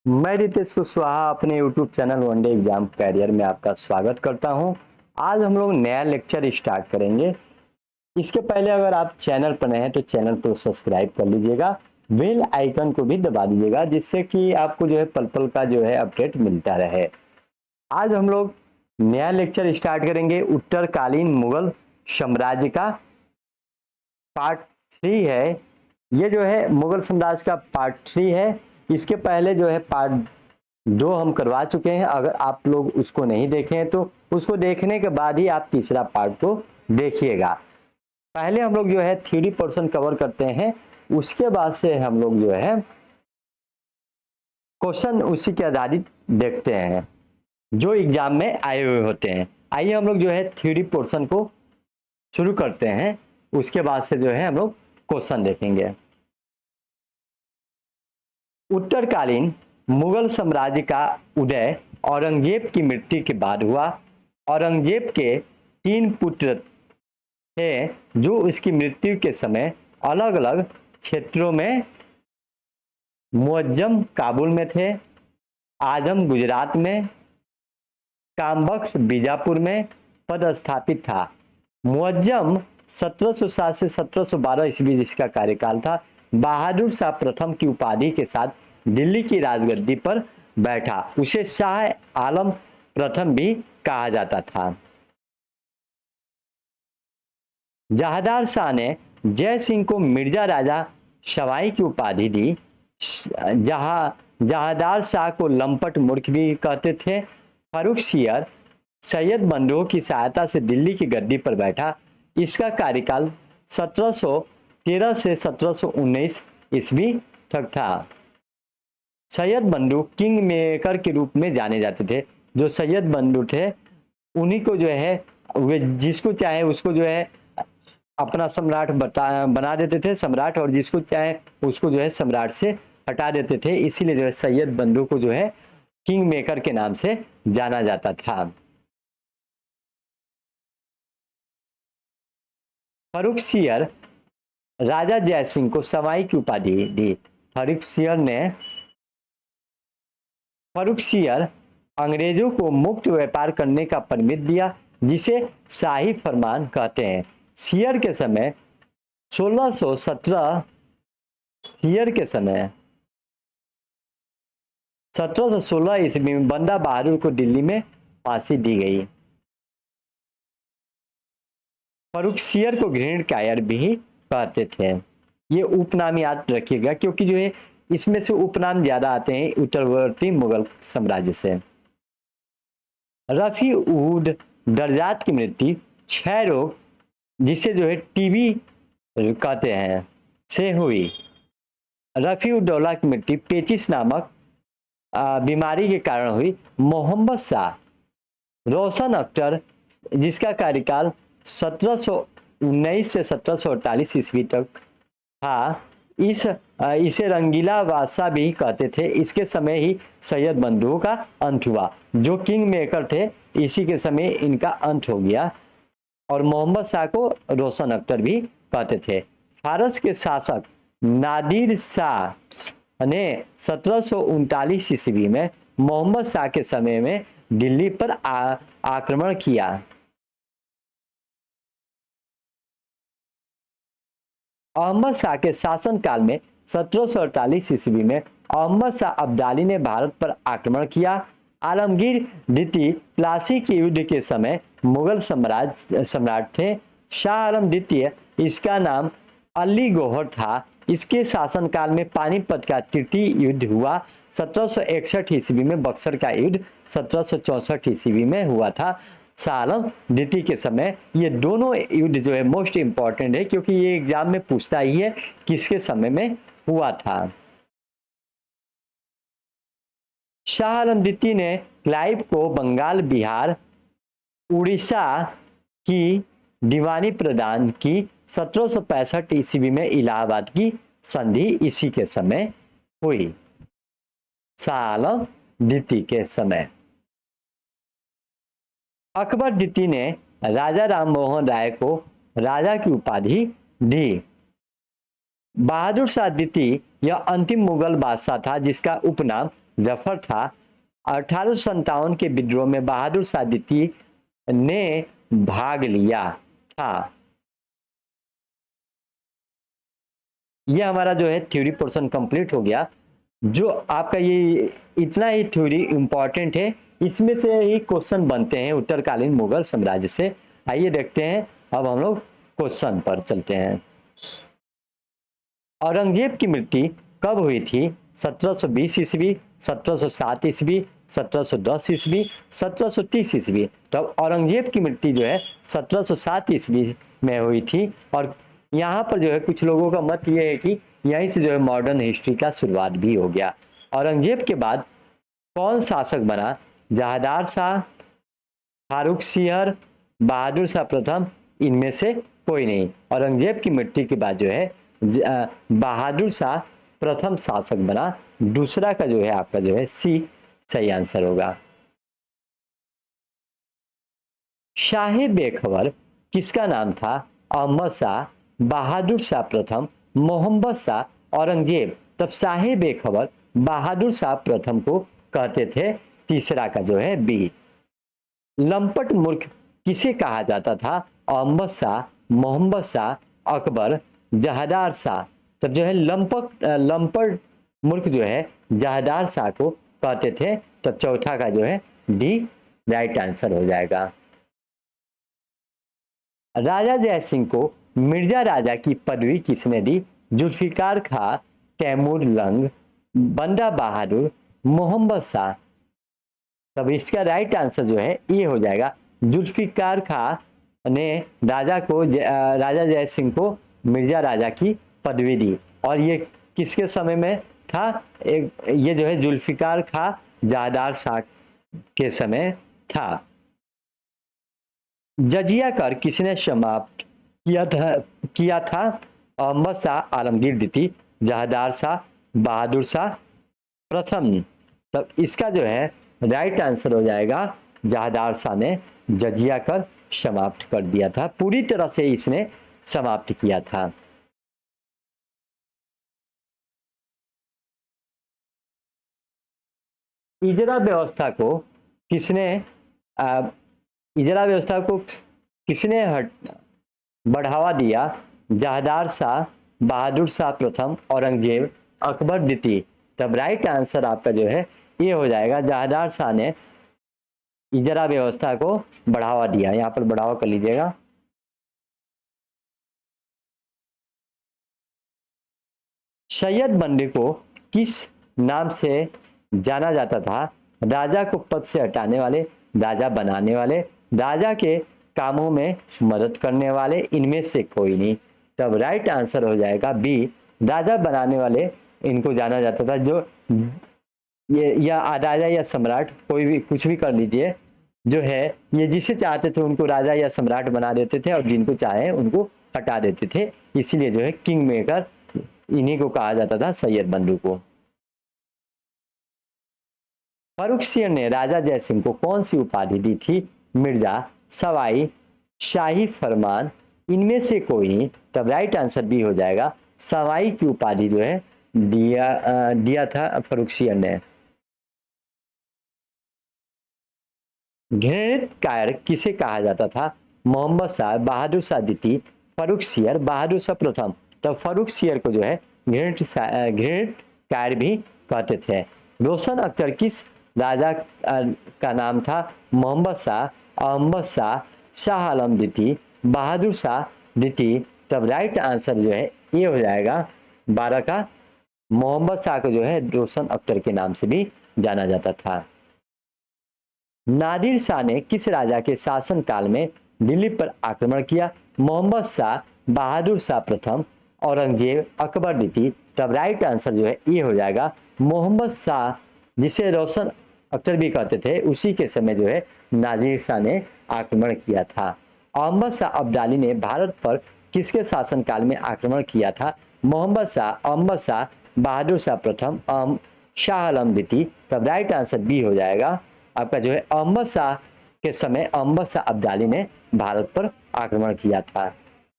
मैं रितेश कुशवाहा अपने YouTube channel one day exam career में आपका स्वागत करता हूं। आज हम लोग नया लेक्चर स्टार्ट करेंगे। इसके पहले अगर आप चैनल पर नए हैं तो चैनल को सब्सक्राइब कर लीजिएगा, बेल आइकन को भी दबा दीजिएगा, जिससे कि आपको जो है पल पल का जो है अपडेट मिलता रहे। आज हम लोग नया लेक्चर स्टार्ट करेंगे। उत्तरकालीन मुगल साम्राज्य का पार्ट 3 है। ये जो है मुगल साम्राज्य का पार्ट 3 है। इसके पहले जो है पार्ट 2 हम करवा चुके हैं। अगर आप लोग उसको नहीं देखे हैं तो उसको देखने के बाद ही आप तीसरा पार्ट को देखिएगा। पहले हम लोग जो है थ्योरी पोर्शन कवर करते हैं, उसके बाद से हम लोग जो है क्वेश्चन उसी के आधारित देखते हैं जो एग्जाम में आए हुए होते हैं। आइए हम लोग जो है थ्योरी पोर्शन को शुरू करते हैं, उसके बाद से जो है हम लोग क्वेश्चन देखेंगे। उत्तरकालीन मुगल साम्राज्य का उदय औरंगजेब की मृत्यु के बाद हुआ। औरंगजेब के 3 पुत्र थे जो उसकी मृत्यु के समय अलग अलग क्षेत्रों में, मुअज्जम काबुल में थे, आजम गुजरात में, कामबख्श बीजापुर में पदस्थापित था। मुअज्जम 1707 से 1712 ईस्वी जिसका कार्यकाल था, बहादुर शाह प्रथम की उपाधि के साथ दिल्ली की राजगद्दी पर बैठा। उसे शाह आलम प्रथम भी कहा जाता था। जहादार शाह ने जय सिंह को मिर्जा राजा सवाई की उपाधि दी। जहादार शाह को लंपट मूर्ख भी कहते थे। फर्रुखसियर सैयद बंदोह की सहायता से दिल्ली की गद्दी पर बैठा। इसका कार्यकाल 1713 से 1719 ईस्वी तक था। सैयद बंदू किंग मेकर के रूप में जाने जाते थे। जो सैयद बंदू थे उन्हीं को जो है वे जिसको चाहे उसको जो है अपना सम्राट बना देते थे सम्राट, और जिसको चाहे उसको जो है सम्राट से हटा देते थे। इसीलिए जो है सैयद बंदू को जो है किंग मेकर के नाम से जाना जाता था। फर्रुखसियर राजा जयसिंह को सवाई की उपाधि दी। फर्रुखसियर अंग्रेजों को मुक्त व्यापार करने का परमिट दिया, जिसे शाही फरमान कहते हैं। सियर के समय 1716 ईस्वी में बंदा बहादुर को दिल्ली में फांसी दी गई। फर्रुखसियर को ग्रेनेड कायर भी कहते थे। ये उपनाम याद रखिएगा, क्योंकि जो है इसमें से उपनाम ज्यादा आते हैं उत्तरवर्ती मुगल साम्राज्य से। रफी उद दर्जात की मृत्यु क्षय रोग, जिसे जो है टीबी कहते हैं, से हुई। रफी उद दौला की मृत्यु पेचिस नामक बीमारी के कारण हुई। मोहम्मद शाह रोशन अख्तर, जिसका कार्यकाल 1719 से 1748 ईस्वी तक था, इसे रंगीला बादशाह भी कहते थे। इसके समय ही सैयद बंधुओं का अंत हुआ। जो किंग मेकर थे इसी के समय इनका अंत हो गया, और मोहम्मद शाह को रोशन अख्तर भी कहते थे। फारस के शासक नादिर शाह ने 1739 ईस्वी में मोहम्मद शाह के समय में दिल्ली पर आक्रमण किया। अहमद शाह के शासनकाल में 1748 ईस्वी में अहमद शाह अब्दाली ने भारत पर आक्रमण किया। आलमगीर द्वितीय प्लासी के युद्ध के समय मुगल सम्राट थे। शाह आलम द्वितीय, इसका नाम अली गौहर था। इसके शासनकाल में पानीपत का तृतीय युद्ध हुआ। 1761 ईस्वी में बक्सर का युद्ध 1764 ईस्वी में हुआ था। शाह आलम द्वितीय के समय ये दोनों युद्ध जो है मोस्ट इंपॉर्टेंट है, क्योंकि ये एग्जाम में पूछता ही है किसके समय में हुआ था। शाह आलम द्वितीय ने क्लाइव को बंगाल, बिहार, उड़ीसा की दीवानी प्रदान की। 1765 ईस्वी में इलाहाबाद की संधि इसी के समय हुई। शाह आलम द्वितीय के समय अकबर द्वितीय ने राजा राम मोहन राय को राजा की उपाधि दी। बहादुर शाह द्वितीय यह अंतिम मुगल बादशाह था जिसका उपनाम जफर था। 1857 के विद्रोह में बहादुर शाह द्वितीय ने भाग लिया था। यह हमारा जो है थ्योरी पोर्शन कंप्लीट हो गया। जो आपका ये इतना ही थ्योरी इंपॉर्टेंट है, इसमें से ही क्वेश्चन बनते हैं उत्तरकालीन मुगल साम्राज्य से। आइए देखते हैं, अब हम लोग क्वेश्चन पर चलते हैं। औरंगजेब की मृत्यु कब हुई थी? 1720 ईस्वी, 1707 ईस्वी, 1710 ईस्वी, 1730 ईस्वी। तो औरंगजेब की मृत्यु जो है 1707 ईस्वी में हुई थी। और यहाँ पर जो है कुछ लोगों का मत ये है कि यहीं से जो है मॉडर्न हिस्ट्री का शुरुआत भी हो गया। औरंगजेब के बाद कौन शासक बना? जहादार शाह, फारूक सियर, बहादुर शाह प्रथम, इनमें से कोई नहीं। औरंगजेब की मृत्यु के बाद जो है बहादुर शाह प्रथम शासक बना। दूसरा का जो है आपका जो है सी सही आंसर होगा। शाह बेखबर किसका नाम था? अहमद शाह, बहादुर शाह प्रथम, मोहम्मद शाह, औरंगजेब। तब शाह बेखबर बहादुर शाह प्रथम को कहते थे। तीसरा का जो है बी। लंपट मूर्ख किसे कहा जाता था? अहमद शाह, मोहम्मद शाह, अकबर, जहादार शाह। तब जो है लंपट मूर्ख जो है जहादार शाह को कहते थे। तब चौथा का जो है डी राइट आंसर हो जाएगा। राजा जय सिंह को मिर्जा राजा की पदवी किसने दी? जुल्फिकार खां, तैमूर लंग, बंदा बहादुर, मोहम्मद शाह। तब इसका राइट आंसर जो है ये हो जाएगा। जुल्फिकार खां ने राजा जय सिंह को मिर्जा राजा की पदवी दी। और ये किसके समय में था? ये जो है जुल्फिकार खां जहादार शाह के समय था। जजिया कर किसने समाप्त किया था? अहमद शाह आलमगीर द्वितीय, जहादार शाह, बहादुर शाह प्रथम। तब इसका जो है राइट आंसर हो जाएगा जहादार शाह ने जजिया कर समाप्त कर दिया था। पूरी तरह से इसने समाप्त किया था। इजरा व्यवस्था को किसने इजरा व्यवस्था को किसने बढ़ावा दिया? जहादार शाह, बहादुर शाह प्रथम, औरंगजेब, अकबर द्वितीय। तब राइट आंसर आपका जो है ये हो जाएगा जहादार शाह ने इजरा व्यवस्था को बढ़ावा दिया। यहाँ पर बढ़ावा कर लीजिएगा। सैयद बंदे को किस नाम से जाना जाता था? राजा को पद से हटाने वाले, राजा बनाने वाले, राजा के कामों में मदद करने वाले, इनमें से कोई नहीं। तब राइट आंसर हो जाएगा बी, राजा बनाने वाले इनको जाना जाता था। जो ये या राजा या सम्राट, कोई भी कुछ भी कर लीजिए, जो है ये जिसे चाहते थे उनको राजा या सम्राट बना देते थे और जिनको चाहे उनको हटा देते थे। इसीलिए जो है किंग मेकर इन्हीं को कहा जाता था, सैयद बंधु को। फारूक सियर ने राजा जय सिंह को कौन सी उपाधि दी थी? मिर्जा, सवाई, शाही फरमान, इनमें से कोई नहीं। तब राइट आंसर बी हो जाएगा। सवाई की उपाधि जो है दिया था फारूक सियर ने। घृणित कायर किसे कहा जाता था? मोहम्मद शाह, बहादुर शाह द्वितीय, फारूक सियर, बहादुर शाह प्रथम। तब फारूक सियर को जो है घृणित कायर भी कहते थे। रोशन अख्तर किस राजा का नाम था? मोहम्मद शाह, अहमद शाह, शाह आलम द्वितीय, बहादुर शाह द्वितीय। तब राइट आंसर जो है ये हो जाएगा 12 का। मोहम्मद शाह को जो है रोशन अख्तर के नाम से भी जाना जाता था। नादिर शाह ने किस राजा के शासन काल में दिल्ली पर आक्रमण किया? मोहम्मद शाह, बहादुर शाह प्रथम, औरंगजेब, अकबर द्वितीय। तब राइट आंसर जो है ये हो जाएगा मोहम्मद शाह, जिसे रोशन अख्तर भी कहते थे, उसी के समय जो है नादिर शाह ने आक्रमण किया था। अहमद शाह अब्दाली ने भारत पर किसके शासन काल में आक्रमण किया था? मोहम्मद शाह, अहमद शाह, बहादुर शाह प्रथम, शाह आलम द्वितीय। तब राइट आंसर बी हो जाएगा आपका जो है अहमद शाह के समय अहमद शाह अब्दाली ने भारत पर आक्रमण किया था।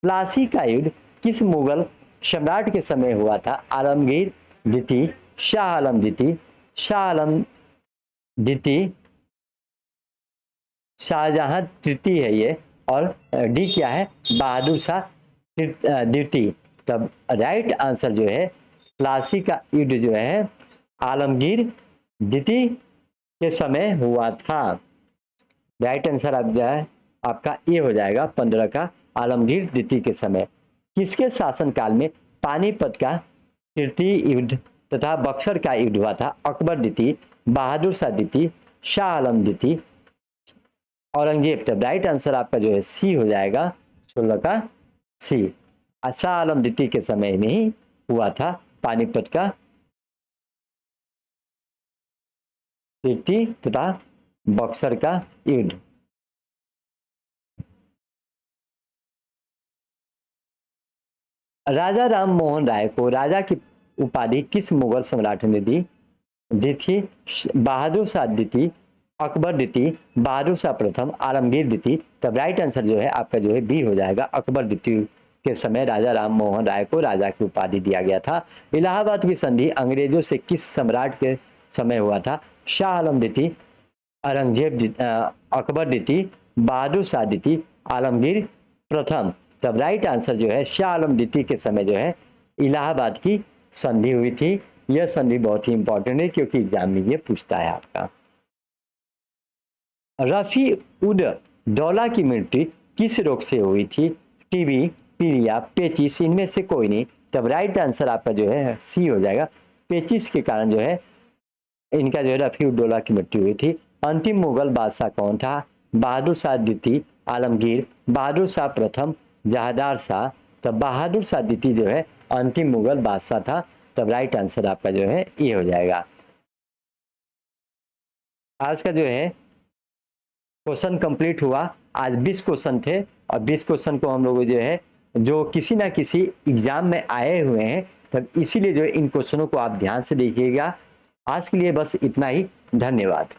प्लासी का युद्ध किस मुगल सम्राट के समय हुआ था? आलमगीर द्वितीय, शाह आलम द्वितीय, शाह आलम द्वितीय, शाहजहां तृतीय है ये, और डी क्या है, बहादुर शाह द्वितीय। तब राइट आंसर जो है प्लासी का युद्ध जो है आलमगीर द्वितीय के समय हुआ था। राइट आंसर आप जो है आपका ये हो जाएगा 15 का, आलमगीर द्वितीय के समय। किसके शासनकाल में पानीपत का तृतीय युद्ध तथा बक्सर का युद्ध हुआ था? अकबर द्वितीय, बहादुर शाह द्वितीय, शाह आलम द्वितीय, औरंगजेब। तब राइट आंसर आपका जो है सी हो जाएगा, 16 का सी। शाह आलम द्वितीय के समय में ही हुआ था पानीपत का तृतीय तथा बक्सर का युद्ध। राजा राम मोहन राय को राजा की उपाधि किस मुगल सम्राट ने दी थी? बहादुर शाह द्वितीय, अकबर द्वितीय, बहादुर शाह प्रथम, आलमगीर द्वितीय। तब राइट आंसर जो है आपका जो है बी हो जाएगा, अकबर द्वितीय के समय राजा राम मोहन राय को राजा की उपाधि दिया गया था। इलाहाबाद की संधि अंग्रेजों से किस सम्राट के समय हुआ था? शाह आलम द्वितीय, औरंगजेब, अकबर द्वितीय, बहादुर शाह द्वितीय, आलमगीर प्रथम। तब राइट आंसर जो है शाह आलम द्वितीय के समय जो है इलाहाबाद की संधि हुई थी। यह संधि बहुत ही इंपॉर्टेंट है क्योंकि एग्जाम में ये पूछता है आपका। रफी उद दौला की मृत्यु किस रोग से हुई थी? टीबी, पीलिया, पेचिस, इनमें से कोई नहीं। तब राइट आंसर आपका जो है सी हो जाएगा, पेचिस के कारण जो है इनका जो है रफी उद दौला की मृत्यु हुई थी। अंतिम मुगल बादशाह कौन था? बहादुर शाह द्वितीय, आलमगीर, बहादुर शाह प्रथम, जहादार शाह। तब बहादुर शाह द्वितीय जो है अंतिम मुगल बादशाह था। तब राइट आंसर आपका जो है ये हो जाएगा। आज का जो है क्वेश्चन कंप्लीट हुआ। आज 20 क्वेश्चन थे और 20 क्वेश्चन को हम लोग जो है जो किसी ना किसी एग्जाम में आए हुए हैं, तब इसीलिए जो इन क्वेश्चनों को आप ध्यान से देखिएगा। आज के लिए बस इतना ही, धन्यवाद।